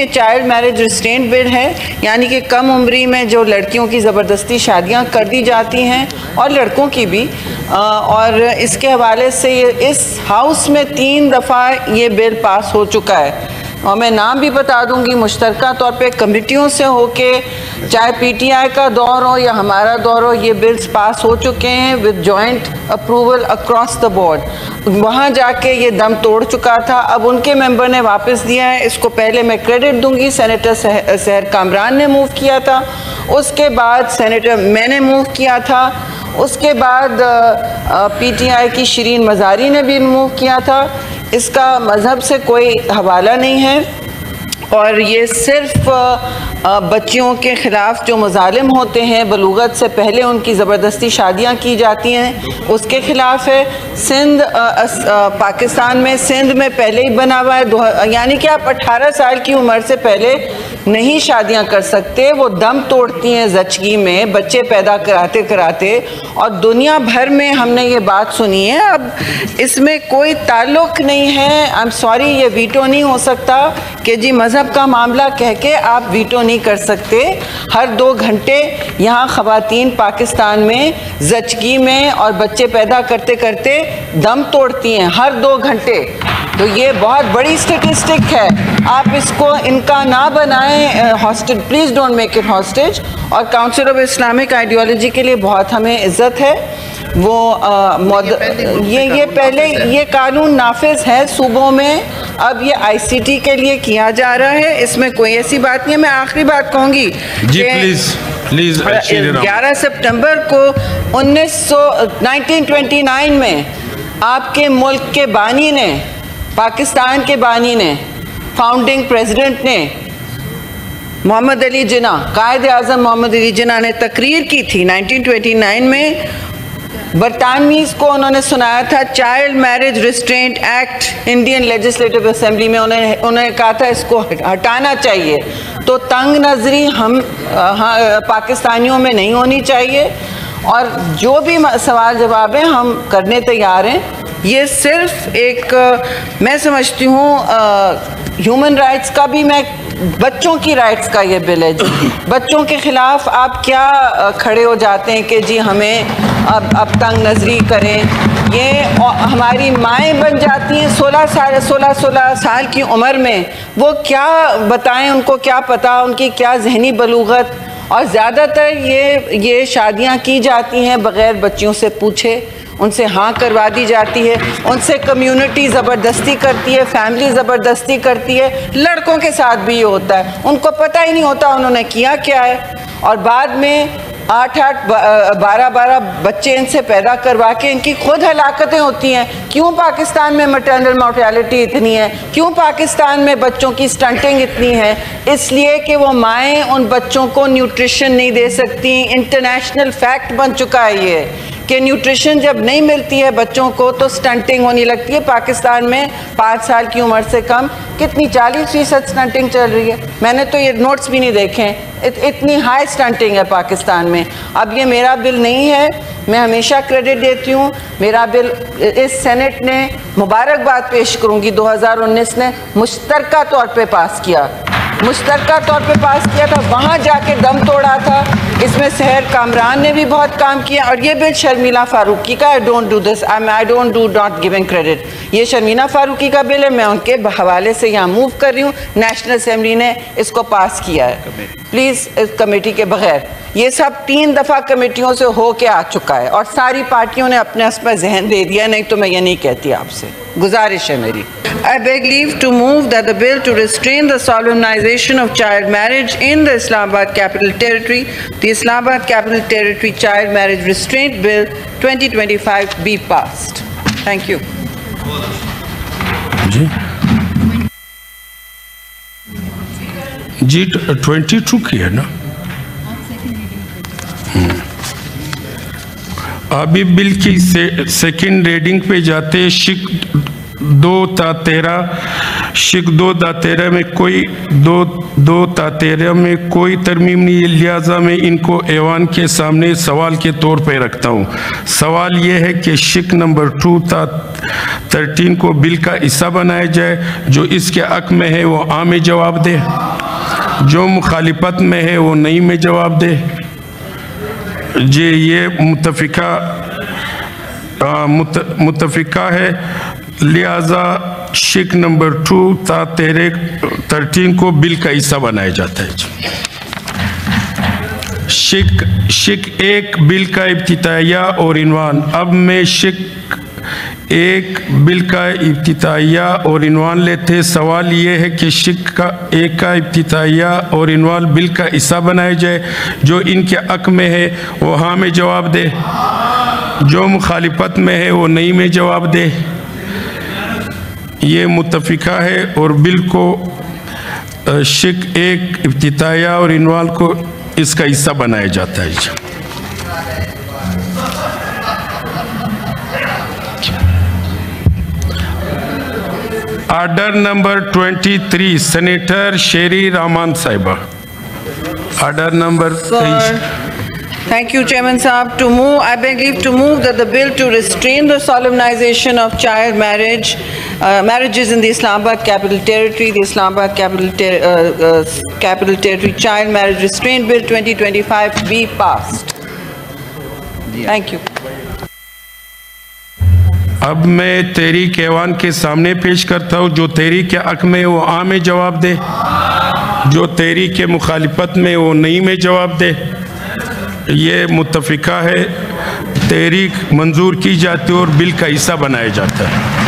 یہ child marriage restraint بل ہے، یعنی کہ کم عمری میں جو لڑکیوں کی زبردستی شادیاں کر دی جاتی ہیں اور لڑکوں کی بھی، اور اس کے حوالے سے اس ہاؤس میں 3 دفعہ یہ بل پاس ہو چکا ہے، اور میں نام بھی بتا دوں گی، مشترکہ طور پہ کمیٹیوں سے ہو کے، چاہے پی ٹی آئی کا دور ہو یا ہمارا دور ہو، یہ بلز پاس ہو چکے ہیں with joint approval across the board. وہاں جا کے یہ دم توڑ چکا تھا، اب ان کے ممبر نے واپس دیا ہے. اس کو پہلے میں کریڈٹ دوں گی، سینیٹر سحر کامران نے موو کیا تھا، اس کے بعد سینیٹر میں نے موو کیا تھا، اس کے بعد پی ٹی آئی کی شرین مزاری نے بھی موو کیا تھا. اس کا مذہب سے کوئی حوالہ نہیں ہے، اور یہ صرف بچیوں کے خلاف جو مظالم ہوتے ہیں، بلوغت سے پہلے ان کی زبردستی شادیاں کی جاتی ہیں، اس کے خلاف ہے. سندھ پاکستان میں سندھ میں پہلے ہی بنا ہوا ہے، یعنی کہ آپ 18 سال کی عمر سے پہلے نہیں شادیاں کر سکتے. وہ دم توڑتی ہیں زچگی میں بچے پیدا کراتے کراتے، اور دنیا بھر میں ہم نے یہ بات سنی ہے. اب اس میں کوئی تعلق نہیں ہے، آئی ایم سوری، یہ ویٹو نہیں ہو سکتا کہ جی مذہب کا معاملہ کہہ کے آپ ویٹو نہیں کر سکتے. ہر 2 گھنٹے یہاں خواتین پاکستان میں زچگی میں اور بچے پیدا کرتے کرتے دم توڑتی ہیں، ہر 2 گھنٹے. تو یہ بہت بڑی اسٹیٹسٹک ہے، آپ اس کو ان کا نہ بنائیں hostage, please don't make it hostage. اور کاؤنسل آف اسلامک آئیڈیالوجی کے لیے بہت ہمیں عزت ہے. وہ یہ پہلے یہ قانون نافذ ہے صوبوں میں، اب یہ آئی سی ٹی کے لیے کیا جا رہا ہے، اس میں کوئی ایسی بات نہیں ہے. میں آخری بات کہوں گی جی پلیز 11 سپٹمبر کو 1929 میں آپ کے ملک کے بانی نے، پاکستان کے بانی نے، فاؤنڈنگ پریزیڈنٹ نے، محمد علی جناح، قائد اعظم محمد علی جناح نے تقریر کی تھی 1929 میں. برطانویز کو انہوں نے سنایا تھا child marriage restraint act Indian legislative assembly میں، انہوں نے کہا تھا اس کو ہٹانا چاہیے. تو تنگ نظری ہم پاکستانیوں میں نہیں ہونی چاہیے، اور جو بھی سوال جواب ہیں ہم کرنے تیار ہیں. یہ صرف ایک میں سمجھتی ہوں ہیومن رائٹس کا بھی، میں بچوں کی رائٹس کا یہ بل ہے. بچوں کے خلاف آپ کیا کھڑے ہو جاتے ہیں کہ جی ہمیں اب تنگ نظری کریں. یہ ہماری مائیں بن جاتی ہیں 16 سال کی عمر میں، وہ کیا بتائیں، ان کو کیا پتا، ان کی کیا ذہنی بلوغت. اور زیادہ تر یہ شادیاں کی جاتی ہیں بغیر بچیوں سے پوچھے، ان سے ہاں کروا دی جاتی ہے، ان سے کمیونٹی زبردستی کرتی ہے، فیملی زبردستی کرتی ہے. لڑکوں کے ساتھ بھی یہ ہوتا ہے، ان کو پتہ ہی نہیں ہوتا انہوں نے کیا کیا ہے، اور بعد میں 12 بچے ان سے پیدا کروا کے ان کی خود ہلاکتیں ہوتی ہیں. کیوں پاکستان میں مٹرنل مورٹیلٹی اتنی ہے؟ کیوں پاکستان میں بچوں کی سٹنٹنگ اتنی ہے؟ اس لیے کہ وہ مائیں ان بچوں کو نیوٹریشن نہیں دے سکتی. انٹرنیشنل فیکٹ بن چکا ہے یہ کہ نیوٹریشن جب نہیں ملتی ہے بچوں کو تو سٹنٹنگ ہونی لگتی ہے. پاکستان میں 5 سال کی عمر سے کم کتنی 40% سٹنٹنگ چل رہی ہے. میں نے تو یہ نوٹس بھی نہیں دیکھے ہیں، اتنی ہائی سٹنٹنگ ہے پاکستان میں. اب یہ میرا بل نہیں ہے، میں ہمیشہ کریڈٹ دیتی ہوں. میرا بل اس سینٹ نے مبارکباد پیش کروں گی، 2019 نے مشترکہ طور پہ پاس کیا، مشترکہ طور پہ پاس کیا تھا، وہاں جا کے دم توڑا تھا. اس میں سحر کامران نے بھی بہت کام کیا. اور یہ بل شرمیلا فاروقی کا، I don't do this, I don't do not giving credit. یہ شرمیلا فاروقی کا بل ہے، میں ان کے حوالے سے یہاں موو کر رہی ہوں. نیشنل اسمبلی نے اس کو پاس کیا ہے، پلیز اس کمیٹی کے بغیر. یہ سب 3 دفعہ کمیٹیوں سے ہو کے آ چکا ہے، اور ساری پارٹیوں نے اپنے اس پر ذہن دے دیا، نہیں تو میں یہ نہیں کہتی. آپ سے گزارش ہے میری. I beg leave to move that the bill to restrain the solemnization of child marriage in the Islamabad Capital Territory, the Islamabad Capital Territory Child Marriage Restraint Bill 2025 be passed. Thank you. جی 22 کی ہے نا. ابھی بل کی second reading پہ جاتے. شک 2-13 شک 2-13 میں کوئی 2-13 میں کوئی ترمیم نہیں ہے، لہٰذا میں ان کو ایوان کے سامنے سوال کے طور پہ رکھتا ہوں. سوال یہ ہے کہ شک نمبر 2-13 کو بل کا حصہ بنایا جائے، جو اس کے حق میں ہے وہ عام جواب دے. جو مخالفت میں ہے وہ نہیں میں جواب دے. جی یہ متفقہ ہے، لہذا شک نمبر 2 تا 13 کو بل کا حصہ بنایا جاتا ہے. شک 1 بل کا افتتاحیہ اور عنوان. اب میں شک 1 بل کا افتتاحیہ اور عنوان لیتے. سوال یہ ہے کہ شک 1 کا افتتاحیہ اور عنوان بل کا حصہ بنایا جائے. جو ان کے حق میں ہے وہ ہاں میں جواب دے، جو مخالفت میں ہے وہ نہیں میں جواب دے. یہ متفقہ ہے اور بل کو شک 1 افتتاحیہ اور عنوان کو اس کا حصہ بنایا جاتا ہے. آرڈر نمبر 23 سینیٹر شیری رحمان صاحبہ. Order number 23. Thank you, Chairman Saab. To move, I beg leave to move that the bill to restrain the solemnization of child marriages in the Islamabad Capital Territory, the Islamabad Capital Territory Child Marriage Restraint Bill 2025 be passed. Thank you. اب میں تحریک ایوان کے سامنے پیش کرتا ہوں. جو تحریک کے حق میں وہ ہاں میں جواب دے، جو تحریک کے مخالفت میں وہ نہیں میں جواب دے. یہ متفقہ ہے، تحریک منظور کی جاتی ہے اور بل کا حصہ بنایا جاتا ہے.